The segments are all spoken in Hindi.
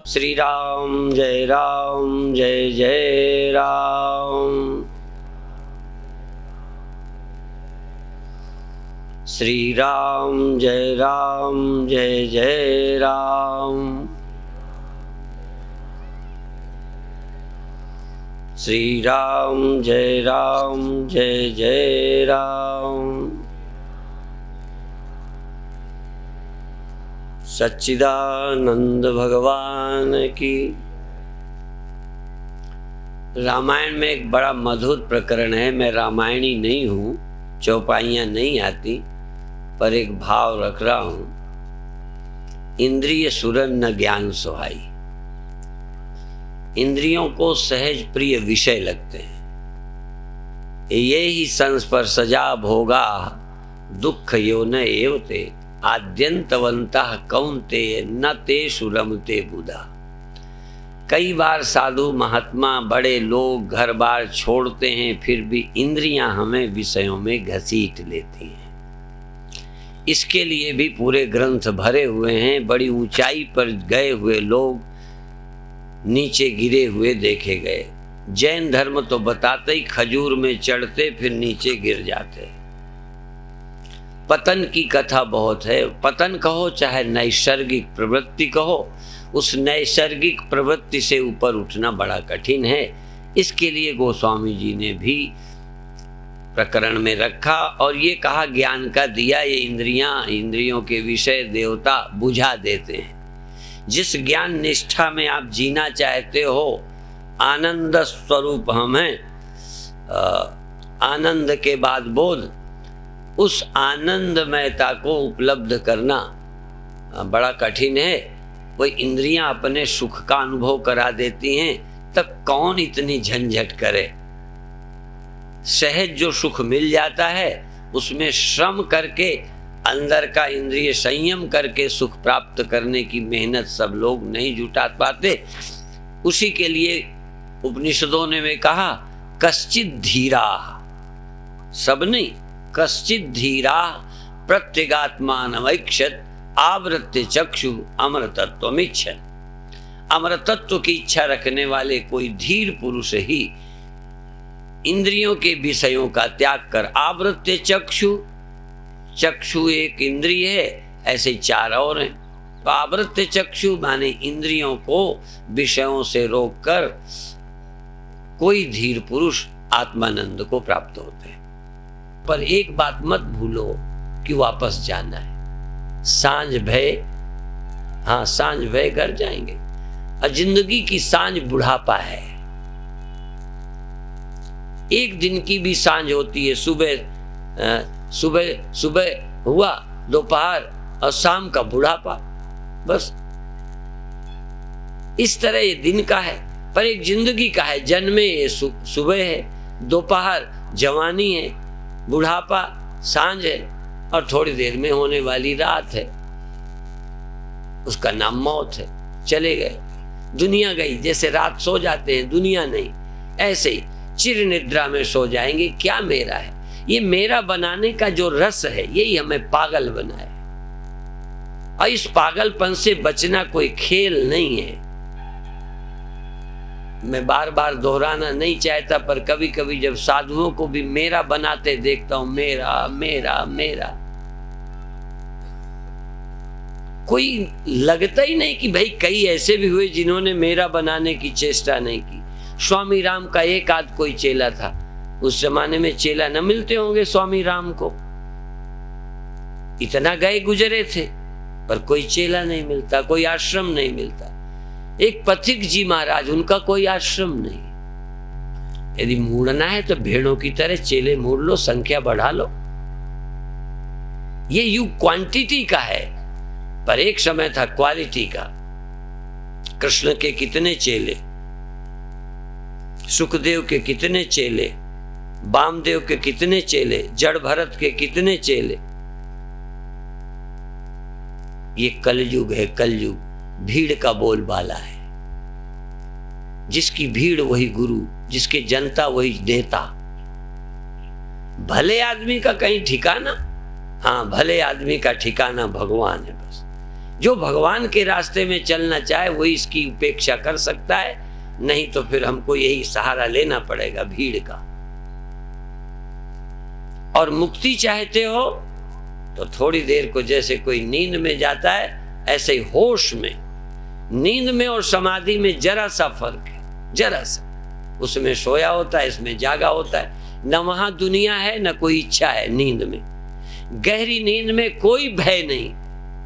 श्री राम जय जय राम। श्री राम जय जय राम। श्री राम जय जय राम। सच्चिदानंद भगवान की। रामायण में एक बड़ा मधुर प्रकरण है। मैं रामायणी नहीं हूँ, चौपाइयाँ नहीं आती, पर एक भाव रख रहा हूँ। इंद्रिय सुरन न ज्ञान सुहाई। इंद्रियों को सहज प्रिय विषय लगते हैं। ये ही संस्पर्शजा भोगा दुख यो न एवते आद्यंतवंतः कौन्तेय न तेषु रमते बुधा। कई बार साधु महात्मा बड़े लोग घर बार छोड़ते हैं, फिर भी इंद्रियां हमें विषयों में घसीट लेती हैं। इसके लिए भी पूरे ग्रंथ भरे हुए हैं। बड़ी ऊंचाई पर गए हुए लोग नीचे गिरे हुए देखे गए। जैन धर्म तो बताते ही खजूर में चढ़ते फिर नीचे गिर जाते। पतन की कथा बहुत है। पतन कहो चाहे नैसर्गिक प्रवृत्ति कहो, उस नैसर्गिक प्रवृत्ति से ऊपर उठना बड़ा कठिन है। इसके लिए गोस्वामी जी ने भी प्रकरण में रखा और ये कहा ज्ञान का दिया ये इंद्रियों के विषय देवता बुझा देते हैं। जिस ज्ञान निष्ठा में आप जीना चाहते हो, आनंद स्वरूप हम हैं, आनंद के बाद बोध, उस आनंदमयता को उपलब्ध करना बड़ा कठिन है। वो इंद्रियां अपने सुख का अनुभव करा देती हैं, तब कौन इतनी झंझट करे। सहज जो सुख मिल जाता है उसमें श्रम करके अंदर का इंद्रिय संयम करके सुख प्राप्त करने की मेहनत सब लोग नहीं जुटा पाते। उसी के लिए उपनिषदों ने में कहा कश्चित धीरा, सब नहीं, कश्चित धीरा प्रत्यगात्मानमैक्षत आवृत्य चक्षु अमृतत्वमिच्छन। अमृतत्व की इच्छा रखने वाले कोई धीर पुरुष ही इंद्रियों के विषयों का त्याग कर आवृत्य चक्षु, चक्षु एक इंद्रिय है, ऐसे चार और हैं। तो आवृत्य चक्षु माने इंद्रियों को विषयों से रोककर कोई धीर पुरुष आत्मानंद को प्राप्त होते हैं। पर एक बात मत भूलो कि वापस जाना है। सांझ भय, हाँ सांझ भय घर जाएंगे। और जिंदगी की सांझ बुढ़ापा है। एक दिन की भी सांझ होती है। सुबह हुआ, दोपहर और शाम का बुढ़ापा, बस इस तरह ये दिन का है। पर एक जिंदगी का है। जन्मे ये सुबह है, दोपहर जवानी है, बुढ़ापा सांझ है, और थोड़ी देर में होने वाली रात है। उसका नाम मौत है। चले गए, दुनिया गई। जैसे रात सो जाते हैं, दुनिया नहीं, ऐसे ही चिर निद्रा में सो जाएंगे। क्या मेरा है? ये मेरा बनाने का जो रस है यही हमें पागल बनाए। और इस पागलपन से बचना कोई खेल नहीं है। मैं बार बार दोहराना नहीं चाहता, पर कभी कभी जब साधुओं को भी मेरा बनाते देखता हूं, मेरा मेरा मेरा, कोई लगता ही नहीं कि भाई कई ऐसे भी हुए जिन्होंने मेरा बनाने की चेष्टा नहीं की। स्वामी राम का एक आध कोई चेला था। उस जमाने में चेला न मिलते होंगे स्वामी राम को, इतना गए गुजरे थे, पर कोई चेला नहीं मिलता, कोई आश्रम नहीं मिलता। एक पथिक जी महाराज, उनका कोई आश्रम नहीं। यदि मूड़ना है तो भेड़ों की तरह चेले मूड़ लो, संख्या बढ़ा लो। ये युग क्वांटिटी का है, पर एक समय था क्वालिटी का। कृष्ण के कितने चेले, सुखदेव के कितने चेले, वामदेव के कितने चेले, जड़ भरत के कितने चेले। ये कलयुग है, कलयुग। भीड़ का बोलबाला है। जिसकी भीड़ वही गुरु, जिसके जनता वही नेता। भले आदमी का कहीं ठिकाना, हाँ भले आदमी का ठिकाना भगवान है। बस जो भगवान के रास्ते में चलना चाहे वही इसकी उपेक्षा कर सकता है, नहीं तो फिर हमको यही सहारा लेना पड़ेगा भीड़ का। और मुक्ति चाहते हो तो थोड़ी देर को जैसे कोई नींद में जाता है, ऐसे ही होश में, नींद में और समाधि में जरा सा फर्क है, जरा सा। उसमें सोया होता है, इसमें जागा होता है। न वहां दुनिया है न कोई इच्छा है नींद में। गहरी नींद में कोई भय नहीं।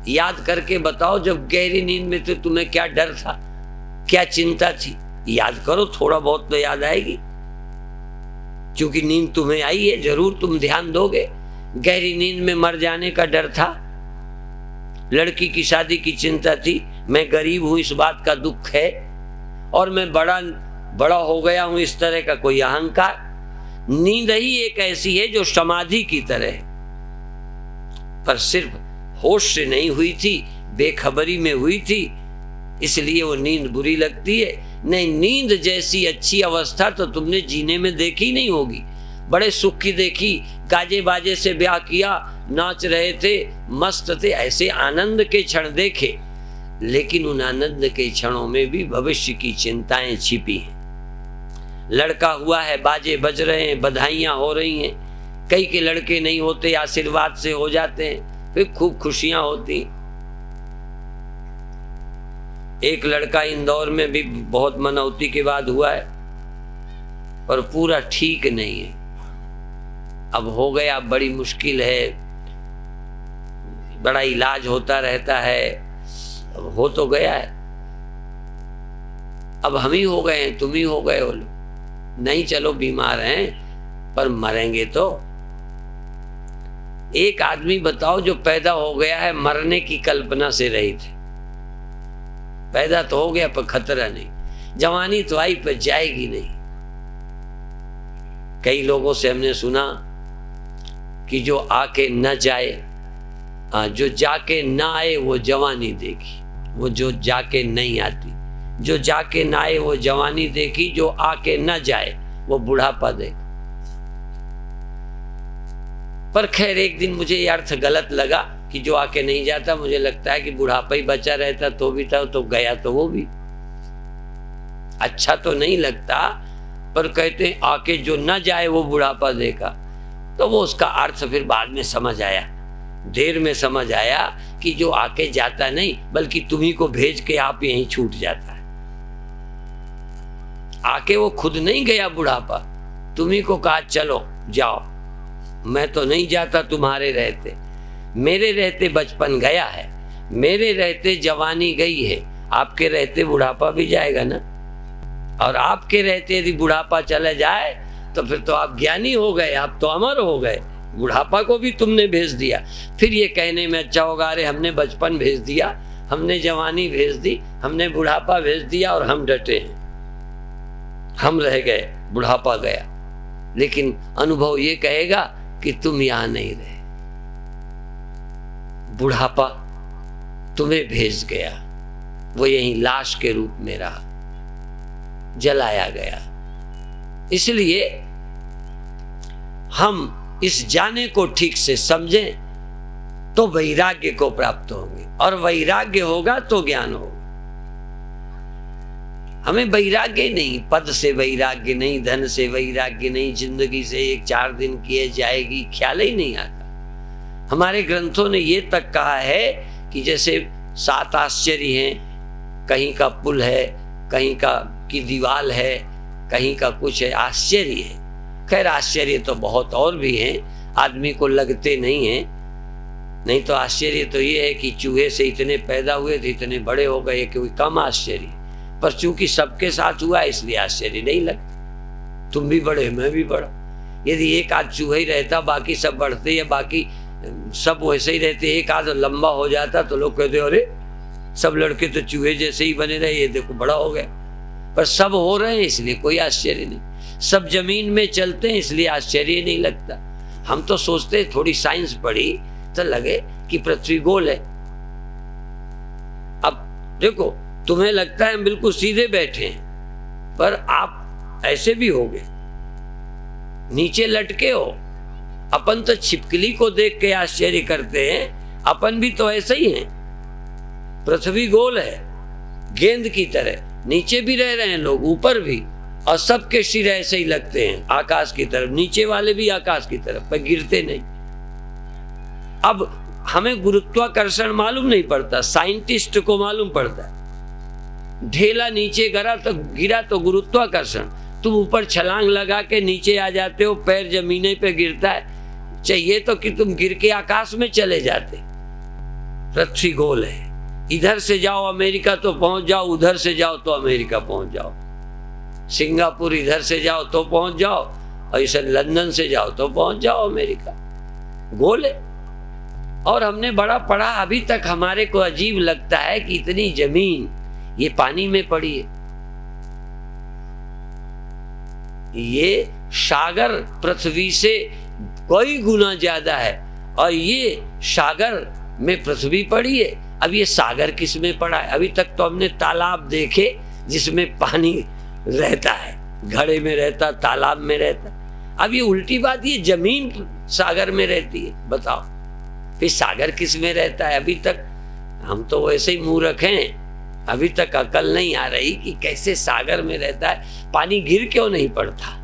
याद करके बताओ, जब गहरी नींद में थे तुम्हें क्या डर था, क्या चिंता थी? याद करो, थोड़ा बहुत तो याद आएगी, क्योंकि नींद तुम्हें आई है, जरूर तुम ध्यान दोगे। गहरी नींद में मर जाने का डर था, लड़की की शादी की चिंता थी, मैं गरीब हूं इस बात का दुख है, और मैं बड़ा हो गया हूं इस तरह का कोई अहंकार। नींद ही एक ऐसी है जो समाधि की तरह है, पर सिर्फ होश से नहीं हुई थी, बेखबरी में हुई थी, इसलिए वो नींद बुरी लगती है। नहीं, नींद जैसी अच्छी अवस्था तो तुमने जीने में देखी नहीं होगी। बड़े सुख की देखी, गाजे बाजे से ब्याह किया, नाच रहे थे, मस्त थे, ऐसे आनंद के क्षण देखे, लेकिन उन आनंद के क्षणों में भी भविष्य की चिंताएं छिपी हैं। लड़का हुआ है, बाजे बज रहे हैं, बधाइयां हो रही हैं, कई के लड़के नहीं होते, आशीर्वाद से हो जाते हैं, फिर खूब खुशियां होती। एक लड़का इंदौर में भी बहुत मनौती के बाद हुआ है, पर पूरा ठीक नहीं है। अब हो गया, बड़ी मुश्किल है, बड़ा इलाज होता रहता है, अब हो तो गया है। अब हम ही हो गए हैं, तुम ही हो गए हो लोग। नहीं, चलो बीमार हैं, पर मरेंगे तो। एक आदमी बताओ जो पैदा हो गया है, मरने की कल्पना से रहित है। पैदा तो हो गया पर खतरा नहीं, जवानी तो आई पर जाएगी नहीं। कई लोगों से हमने सुना कि जो आके न जाए, जो जाके ना आए वो जवानी देखी, वो जो जाके नहीं आती, जो जाके ना आए वो जवानी देखी, जो आके न जाए वो बुढ़ापा देखा। पर खैर, एक दिन मुझे ये अर्थ गलत लगा कि जो आके नहीं जाता, मुझे लगता है कि बुढ़ापा ही बचा रहता तो भी था, तो गया तो वो भी अच्छा तो नहीं लगता। पर कहते हैं आके जो न जाए वो बुढ़ापा देखा, तो वो उसका अर्थ फिर बाद में समझ आया, देर में समझ आया कि जो आके जाता नहीं, बल्कि तुम्ही को भेज के आप यहीं छूट जाता है। आके वो खुद नहीं गया बुढ़ापा, तुम्ही को कहा चलो जाओ, मैं तो नहीं जाता तुम्हारे रहते, मेरे रहते बचपन गया है, मेरे रहते जवानी गई है, आपके रहते बुढ़ापा भी जाएगा ना। और आपके रहते यदि बुढ़ापा चला जाए तो फिर तो आप ज्ञानी हो गए, आप तो अमर हो गए, बुढ़ापा को भी तुमने भेज दिया। फिर ये कहने में अच्छा होगा, अरे हमने बचपन भेज दिया, हमने जवानी भेज दी, हमने बुढ़ापा भेज दिया और हम डटे हैं, हम रह गए, बुढ़ापा गया। लेकिन अनुभव ये कहेगा कि तुम यहां नहीं रहे, बुढ़ापा तुम्हें भेज गया, वो यहीं लाश के रूप में रहा, जलाया गया। इसलिए हम इस जाने को ठीक से समझें तो वैराग्य को प्राप्त होंगे, और वैराग्य होगा तो ज्ञान होगा। हमें वैराग्य नहीं, पद से वैराग्य नहीं, धन से वैराग्य नहीं, जिंदगी से एक 4 दिन किए जाएगी, ख्याल ही नहीं आता। हमारे ग्रंथों ने ये तक कहा है कि जैसे 7 आश्चर्य हैं, कहीं का पुल है, कहीं का की दीवाल है, कहीं का कुछ है, आश्चर्य है। खैर आश्चर्य तो बहुत और भी हैं, आदमी को लगते नहीं हैं। नहीं तो आश्चर्य तो ये है कि चूहे से इतने पैदा हुए थे, इतने बड़े हो गए, कोई कम आश्चर्य। पर चूंकि सबके साथ हुआ इसलिए आश्चर्य नहीं लगता। तुम भी बड़े, मैं भी बड़ा। यदि एक आध चूहा ही रहता, बाकी सब बढ़ते, या बाकी सब वैसे ही रहते, एक आध लंबा हो जाता तो लोग कहते अरे सब लड़के तो चूहे जैसे ही बने रहे, ये देखो बड़ा हो गया। पर सब हो रहे हैं इसलिए कोई आश्चर्य नहीं। सब जमीन में चलते हैं इसलिए आश्चर्य नहीं लगता। हम तो सोचते थोड़ी साइंस पढ़ी तो लगे कि पृथ्वी गोल है। अब देखो, तुम्हें लगता है हम बिल्कुल सीधे बैठे हैं, पर आप ऐसे भी होगे, नीचे लटके हो। अपन तो छिपकली को देख के आश्चर्य करते हैं, अपन भी तो ऐसे ही हैं। पृथ्वी गोल है, गेंद की तरह, नीचे भी रह रहे हैं लोग, ऊपर भी, और सबके सिर ऐसे ही लगते हैं आकाश की तरफ, नीचे वाले भी आकाश की तरफ, पर गिरते नहीं। अब हमें गुरुत्वाकर्षण मालूम नहीं पड़ता, साइंटिस्ट को मालूम पड़ता है। ढेला नीचे गिरा तो गुरुत्वाकर्षण, तुम ऊपर छलांग लगा के नीचे आ जाते हो, पैर जमीने पे गिरता है। चाहिए तो कि तुम गिर के आकाश में चले जाते। पृथ्वी गोल है, इधर से जाओ अमेरिका तो पहुंच जाओ, उधर से जाओ तो अमेरिका पहुंच जाओ। सिंगापुर इधर से जाओ तो पहुंच जाओ, और इसे लंदन से जाओ तो पहुंच जाओ अमेरिका। गोल है। और हमने बड़ा पढ़ा, अभी तक हमारे को अजीब लगता है कि इतनी जमीन ये पानी में पड़ी है। ये सागर पृथ्वी से कई गुना ज्यादा है, और ये सागर में पृथ्वी पड़ी है। अब ये सागर किस में पड़ा है? अभी तक तो हमने तालाब देखे जिसमें पानी रहता है, घड़े में रहता, तालाब में रहता। अब ये उल्टी बात, ये जमीन सागर में रहती है, बताओ फिर सागर किस में रहता है? अभी तक हम तो वैसे ही मूर्ख हैं, अभी तक अकल नहीं आ रही कि कैसे सागर में रहता है, पानी गिर क्यों नहीं पड़ता।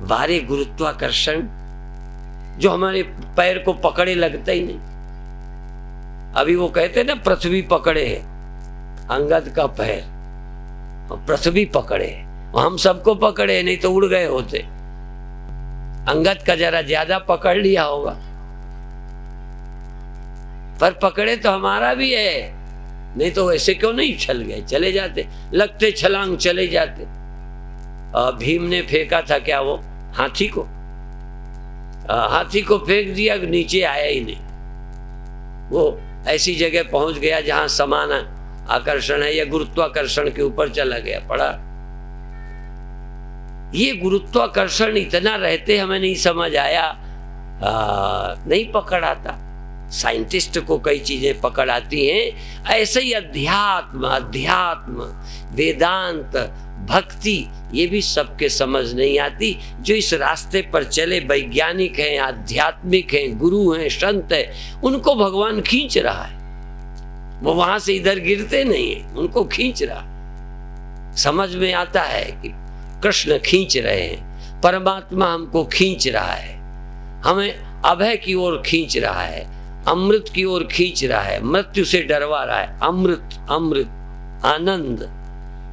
बारे गुरुत्वाकर्षण जो हमारे पैर को पकड़े लगता ही नहीं। अभी वो कहते ना पृथ्वी पकड़े है अंगद का पैर, और पृथ्वी पकड़े है, हम सबको पकड़े, नहीं तो उड़ गए होते। अंगद का जरा ज्यादा पकड़ लिया होगा, पर पकड़े तो हमारा भी है, नहीं तो वैसे क्यों नहीं चल गए, चले जाते, लगते छलांग चले जाते। भीम ने फेंका था क्या वो हाथी को, हाथी को फेंक दिया, नीचे आया ही नहीं, वो ऐसी जगह पहुंच गया जहां समान आकर्षण है, या गुरुत्वाकर्षण के ऊपर चला गया, पड़ा। ये गुरुत्वाकर्षण इतना रहते हमें नहीं समझ आया, नहीं पकड़ आता। साइंटिस्ट को कई चीजें पकड़ आती हैं, ऐसे ही अध्यात्म, वेदांत, भक्ति, ये भी सबके समझ नहीं आती। जो इस रास्ते पर चले, वैज्ञानिक हैं, आध्यात्मिक हैं, गुरु हैं, संत हैं, उनको भगवान खींच रहा है। वो वहां से इधर गिरते नहीं है, उनको खींच रहा। समझ में आता है कि कृष्ण खींच रहे हैं, परमात्मा हमको खींच रहा है, हमें अभय की ओर खींच रहा है, अमृत की ओर खींच रहा है, मृत्यु से डरवा रहा है। अमृत, अमृत, आनंद,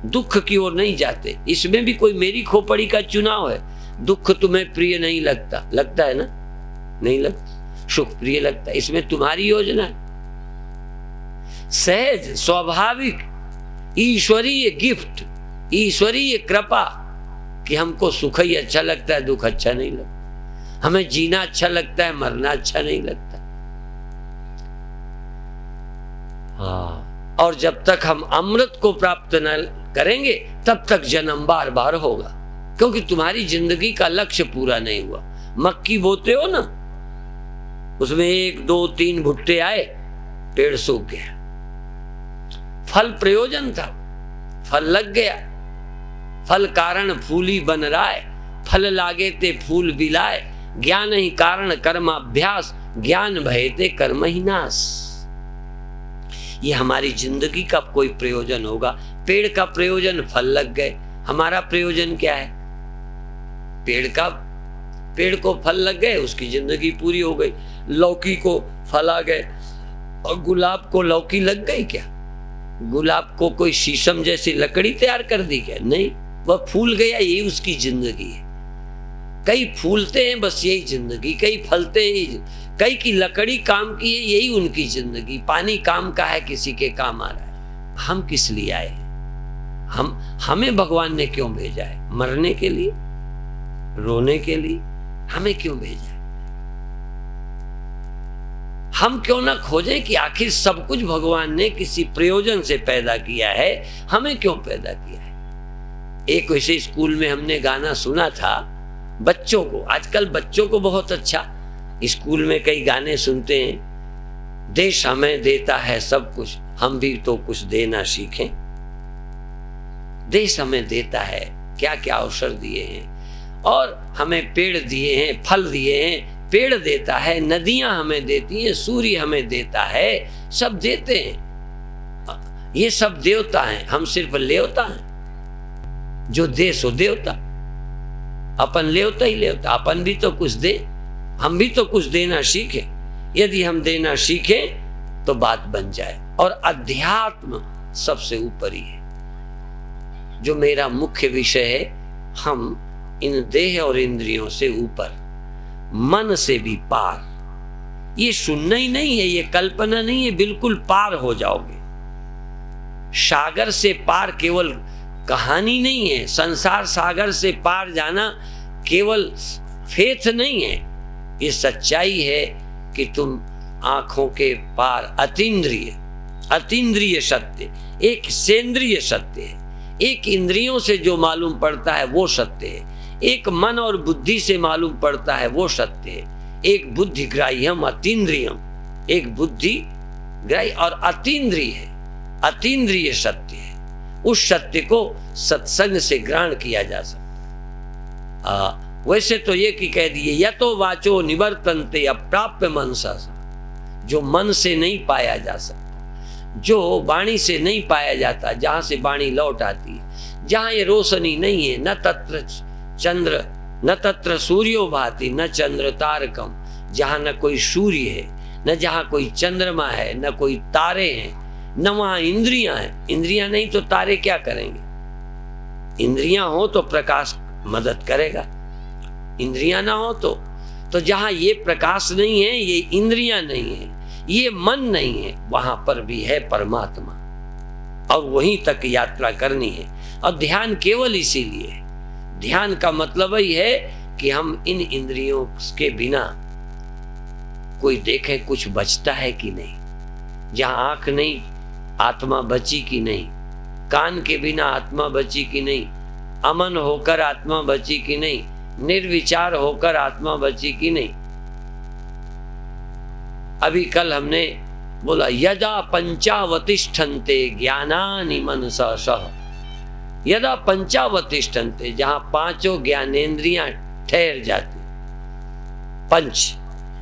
दुख की ओर नहीं जाते। इसमें भी कोई मेरी खोपड़ी का चुनाव है। दुख तुम्हें प्रिय नहीं लगता, लगता है ना? नहीं लगता। सुख प्रिय लगता है, इसमें तुम्हारी योजना है। सहज, स्वाभाविक, ईश्वरीय गिफ्ट, ईश्वरीय कृपा कि हमको सुख ही अच्छा लगता है, दुख अच्छा नहीं लगता। हमें जीना अच्छा लगता है, मरना अच्छा नहीं लगता। हाँ, और जब तक हम अमृत को प्राप्त न करेंगे तब तक जन्म बार बार होगा, क्योंकि तुम्हारी जिंदगी का लक्ष्य पूरा नहीं हुआ। मक्की बोते हो ना, उसमें 1, 2, 3 भुट्टे आए, पेड़ सूख गया। फल प्रयोजन था, फल लग गया, फल कारण फूली बन राय, फल लागे ते फूल बिलाए, ज्ञान ही कारण कर्माभ्यास, ज्ञान भये ते कर्म ही नाश। ये हमारी जिंदगी का कोई प्रयोजन होगा। पेड़ का प्रयोजन फल लग गए, हमारा प्रयोजन क्या है? पेड़ को फल लग गए, उसकी जिंदगी पूरी हो गई। लौकी को फल आ गए, और गुलाब को लौकी लग गई क्या? गुलाब को कोई शीशम जैसी लकड़ी तैयार कर दी क्या? नहीं, वह फूल गया, यही उसकी जिंदगी है। कई फूलते हैं, बस यही जिंदगी, कई फलते हैं, कई की लकड़ी काम की है, यही उनकी जिंदगी। पानी काम का है, किसी के काम आ रहा है। हम किस लिए आए? हमें भगवान ने क्यों भेजा है? मरने के लिए, रोने के लिए? हमें क्यों भेजा है? हम क्यों ना खोजें कि आखिर सब कुछ भगवान ने किसी प्रयोजन से पैदा किया है, हमें क्यों पैदा किया है? एक वैसे स्कूल में हमने गाना सुना था बच्चों को, आजकल बच्चों को बहुत अच्छा स्कूल में कई गाने सुनते हैं। देश हमें देता है सब कुछ, हम भी तो कुछ देना सीखें। देश हमें देता है, क्या क्या अवसर दिए हैं, और हमें पेड़ दिए हैं, फल दिए हैं। पेड़ देता है, नदियां हमें देती हैं, सूर्य हमें देता है, सब देते हैं। ये सब देवता हैं, हम सिर्फ लेवता हैं। जो दे सो देवता, अपन लेवता ही लेवता। अपन भी तो कुछ दे, हम भी तो कुछ देना सीखे। यदि हम देना सीखे तो बात बन जाए। और अध्यात्म सबसे ऊपर ही है, जो मेरा मुख्य विषय है। हम इन देह और इंद्रियों से ऊपर, मन से भी पार। ये सुनना ही नहीं है, ये कल्पना नहीं है, बिल्कुल पार हो जाओगे। सागर से पार केवल कहानी नहीं है, संसार सागर से पार जाना केवल फेथ नहीं है, ये सच्चाई है कि तुम आंखों के पार अतीन्द्रिय सत्य, एक सेंद्रिय सत्य है। एक इंद्रियों से जो मालूम पड़ता है वो सत्य है, एक मन और बुद्धि से मालूम पड़ता है वो सत्य है। एक बुद्धि ग्राह्यम अतीन्द्रियम, एक बुद्धि ग्राह्य और अतीन्द्रिय है, अतीन्द्रिय सत्य है। उस सत्य को सत्संग से ग्रहण किया जा सकता। वैसे तो ये कि कह दिए यतो वाचो निवर्तन्ते अप्राप्य मनसा, जो मन से नहीं पाया जा सकता, जो वाणी से नहीं पाया जाता, जहां से वाणी लौट आती है, जहां ये रोशनी नहीं है, न तत्र चंद्र न तत्र सूर्यो भाति न चंद्र तारकम, जहां न कोई सूर्य है, न जहां कोई चंद्रमा है, न कोई तारे हैं, न वहां इंद्रियां हैं। इंद्रियां नहीं तो तारे क्या करेंगे? इंद्रियां हो तो प्रकाश मदद करेगा, इंद्रियां ना हो तो जहां ये प्रकाश नहीं है, ये इंद्रियां नहीं है, ये मन नहीं है, वहां पर भी है परमात्मा। और वहीं तक यात्रा करनी है। और ध्यान केवल इसीलिए है। ध्यान का मतलब ही है कि हम इन इंद्रियों के बिना कोई देखे कुछ बचता है कि नहीं। जहां आंख नहीं, आत्मा बची कि नहीं। कान के बिना आत्मा बची कि नहीं। अमन होकर आत्मा बची कि नहीं। निर्विचार होकर आत्मा बची कि नहीं। अभी कल हमने बोला यदा पंचावतिष्ठन्ते ज्ञानानि मनसा सह, यदा पंचावतिष्ठन्ते, जहां पांचों ज्ञानेन्द्रियां ठहर जाती। पंच,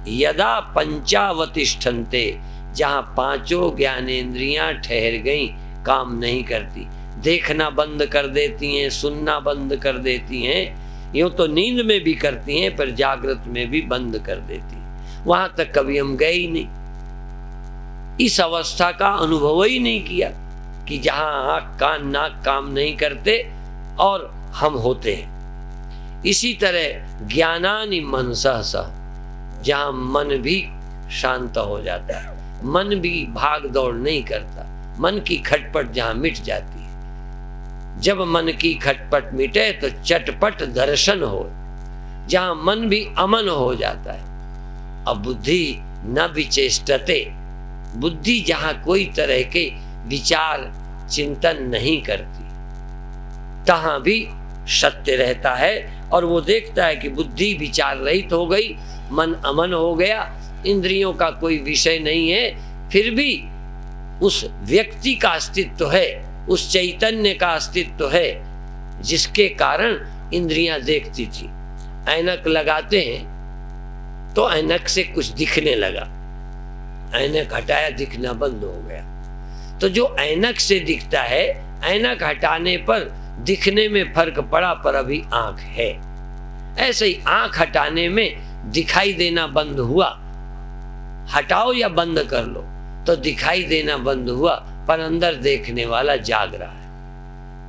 यदा पंचावतिष्ठन्ते, जहां पांचों ज्ञानेन्द्रियां ठहर गई, काम नहीं करती, देखना बंद कर देती हैं, सुनना बंद कर देती हैं। यूं तो नींद में भी करती हैं, पर जागृत में भी बंद कर देती हैं। वहां तक कभी हम गए ही नहीं, इस अवस्था का अनुभव ही नहीं किया कि जहां आंख कान नाक काम नहीं करते और हम होते हैं। इसी तरह ज्ञानानि मनसा सह, जहां मन भी शांत हो जाता है, मन भी भाग दौड़ नहीं करता, मन की खटपट जहां मिट जाती है। जब मन की खटपट मिटे तो चटपट दर्शन हो, जहां मन भी अमन हो जाता है। अब बुद्धि न विचेष्टते, बुद्धि जहां कोई तरह के विचार चिंतन नहीं करती, तहां भी सत्य रहता है। और वो देखता है कि बुद्धि विचार रहित हो गई, मन अमन हो गया, इंद्रियों का कोई विषय नहीं है, फिर भी उस व्यक्ति का अस्तित्व है, उस चैतन्य का अस्तित्व है, जिसके कारण इंद्रियां देखती थी। ऐनक लगाते हैं तो ऐनक से कुछ दिखने लगा, ऐनक हटाया दिखना बंद हो गया। तो जो ऐनक से दिखता है, ऐनक हटाने पर दिखने में फर्क पड़ा, पर अभी आंख है। ऐसे ही आंख हटाने में दिखाई देना बंद हुआ, हटाओ या बंद कर लो तो दिखाई देना बंद हुआ, पर अंदर देखने वाला जाग रहा है।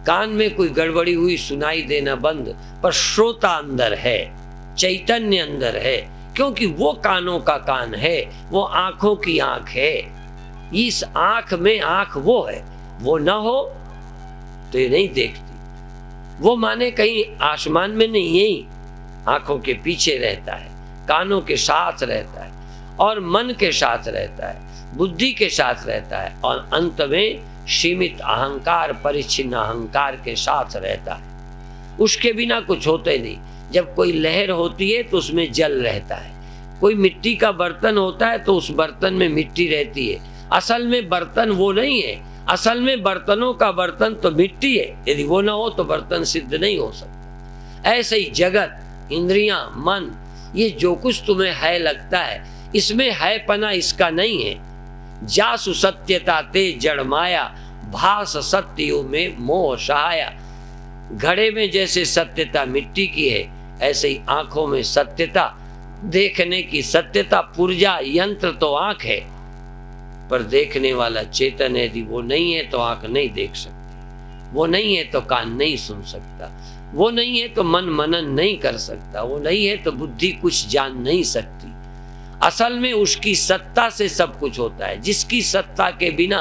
कान में कोई गड़बड़ी हुई, सुनाई देना बंद, पर श्रोता अंदर है, चैतन्य अंदर है, क्योंकि वो कानों का कान है, वो आंखों की आंख है। इस आंख में आंख वो है, वो ना हो तो ये नहीं देखती। वो माने कहीं आसमान में नहीं है, आंखों के पीछे रहता है, कानों के साथ रहता है, और मन के साथ रहता है, बुद्धि के साथ रहता है, और अंत में सीमित अहंकार, परिच्छिन्न अहंकार के साथ रहता है। उसके बिना कुछ होते नहीं। जब कोई लहर होती है तो उसमें जल रहता है, कोई मिट्टी का बर्तन होता है तो उस बर्तन में मिट्टी रहती है। असल में बर्तन वो नहीं है, असल में बर्तनों का बर्तन तो मिट्टी है, यदि वो ना हो तो बर्तन सिद्ध नहीं हो सकता। ऐसे ही जगत, इंद्रियां, मन, ये जो कुछ तुम्हें है लगता है, इसमें है पना इसका नहीं है। जासु सत्यता ते जड़ माया, भास सत्यो में मोह सहाया। घड़े में जैसे सत्यता मिट्टी की है, ऐसे ही आंखों में सत्यता, देखने की सत्यता। पुर्जा यंत्र तो आंख है, पर देखने वाला चेतन है। यदि वो नहीं है तो आंख नहीं देख सकती, वो नहीं है तो कान नहीं सुन सकता, वो नहीं है तो मन मनन नहीं कर सकता, वो नहीं है तो बुद्धि कुछ जान नहीं सकती। असल में उसकी सत्ता से सब कुछ होता है। जिसकी सत्ता के बिना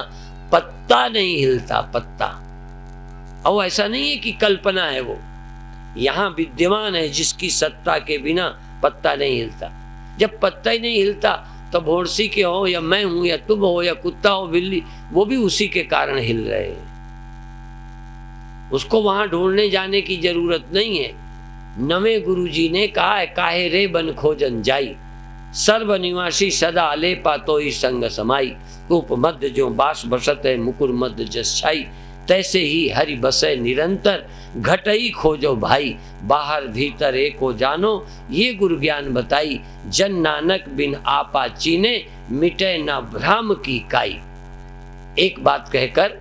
पत्ता नहीं हिलता, पत्ता। और ऐसा नहीं है कि कल्पना है, वो यहाँ विद्यमान है। जिसकी सत्ता के बिना पत्ता नहीं हिलता। जब पत्ता ही नहीं हिलता तो भोरसी के हो या मैं हूं या तुम हो या कुत्ता हो बिल्ली, वो भी उसी के कारण हिल रहे हैं। उसको वहां ढूंढने जाने की जरूरत नहीं है। नवे गुरुजी ने कहा है, काहे रे बन खोजन जाई, सर्वनिवासी सदा आले पातो ही संग समाई। कूप मध्य जो बास बसत है, मुकुर मध्य जस छाई। तैसे ही हरि बसे निरंतर, घटई खोजो भाई। बाहर भीतर एक हो जानो, ये गुरु ज्ञान बताई। जन नानक बिन आपा चीने, मिटे ना भ्राम की काई। एक बात कहकर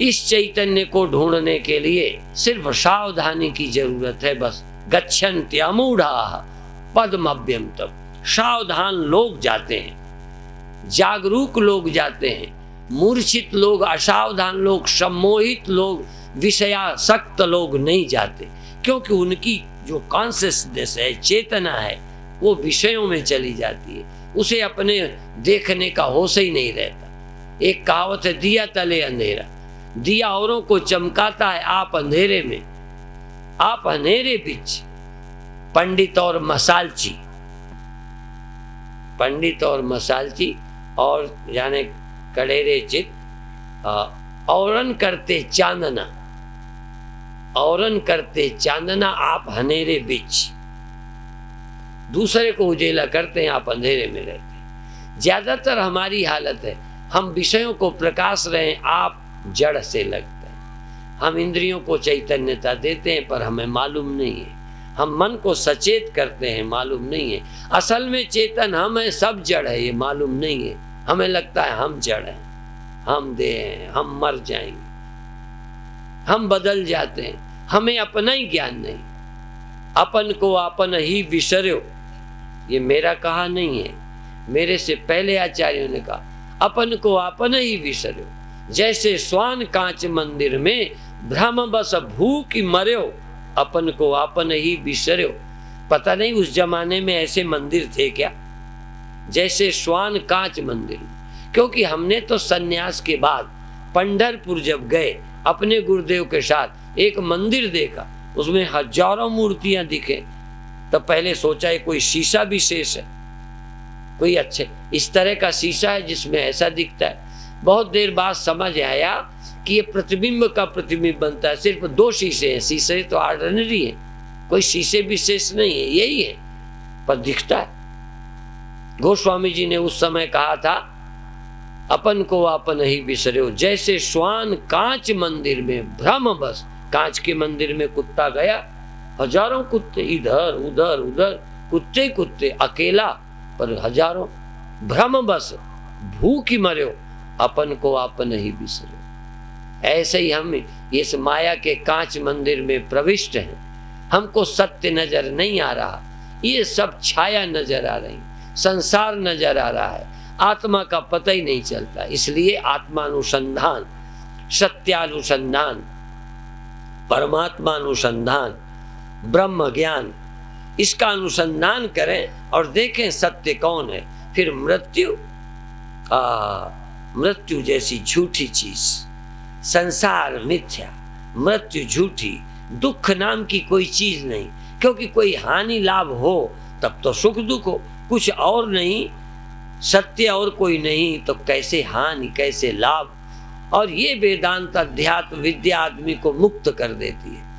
इस चैतन्य को ढूंढने के लिए सिर्फ सावधानी की जरूरत है। बस गच्छन्त्यमूढ़ा पद्मभ्यंतम। सावधान लोग जाते हैं, जागरूक लोग जाते हैं। मूर्छित लोग, असावधान लोग, सम्मोहित लोग, विषयासक्त लोग नहीं जाते, क्योंकि उनकी जो कॉन्शियसनेस है, चेतना है, वो विषयों में चली जाती है। उसे अपने देखने का होश ही नहीं रहता। एक कहावत है, दिया तले अंधेरा। दिया औरों को चमकाता है, आप अंधेरे में, आप अंधेरे बीच। पंडित और मसालची, पंडित और मसालची और जाने कड़ेरे चित, औरन करते चांदना, औरन करते चांदना, आप अंधेरे बीच। दूसरे को उजेला करते हैं, आप अंधेरे में रहते हैं। ज्यादातर हमारी हालत है, हम विषयों को प्रकाश रहे हैं, आप जड़ से लगते हैं। हम इंद्रियों को चैतन्यता देते हैं, पर हमें मालूम नहीं है। हम मन को सचेत करते हैं, मालूम नहीं है। असल में चेतन हम है, सब जड़ है, ये मालूम नहीं है। हमें लगता है हम जड़ हैं, हम देह हैं, हम मर जाएंगे, हम बदल जाते हैं। हमें अपना ही ज्ञान नहीं। अपन को अपन ही विसर्यो, ये मेरा कहा नहीं है, मेरे से पहले आचार्यों ने कहा, अपन को अपन ही विसर्यो। जैसे स्वान कांच मंदिर में भ्रम बस भूख मर्यो, अपन को अपन ही विसर्यो। पता नहीं उस जमाने में ऐसे मंदिर थे क्या, जैसे स्वान कांच मंदिर। क्योंकि हमने तो सन्यास के बाद पंढरपुर जब गए अपने गुरुदेव के साथ, एक मंदिर देखा, उसमें हजारों मूर्तियां दिखे, तो पहले सोचा है कोई शीशा विशेष है, कोई अच्छे इस तरह का शीशा है जिसमें ऐसा दिखता है। बहुत देर बाद समझ आया कि ये प्रतिबिंब का प्रतिबिंब बनता है। सिर्फ 2 शीशे हैं, शीशे तो ऑर्डिनरी है, कोई शीशे विशेष नहीं है, यही है, पर दिखता है। गोस्वामी जी ने उस समय कहा था, अपन को अपन ही विसर्यो। जैसे स्वान कांच मंदिर में भ्रम बस, कांच के मंदिर में कुत्ता गया, हजारों कुत्ते इधर उधर उधर, कुत्ते कुत्ते, अकेला पर हजारों, भ्रम बस भूख मर्यो, अपन को अपन ही विसर्यो। ऐसे ही हम इस माया के कांच मंदिर में प्रविष्ट हैं। हमको सत्य नजर नहीं आ रहा, ये सब छाया नजर आ रही, संसार नजर आ रहा है, आत्मा का पता ही नहीं चलता। इसलिए आत्मानुसंधान, सत्यानुसंधान, परमात्मा अनुसंधान, ब्रह्म ज्ञान, इसका अनुसंधान करें और देखें सत्य कौन है। फिर मृत्यु, मृत्यु जैसी झूठी चीज, संसार मिथ्या, मृत्यु झूठी, दुख नाम की कोई चीज नहीं। क्योंकि कोई हानि लाभ हो तब तो सुख दुख हो, कुछ और नहीं, सत्य और कोई नहीं, तो कैसे हानि कैसे लाभ। और ये वेदांत अध्यात्म विद्या आदमी को मुक्त कर देती है।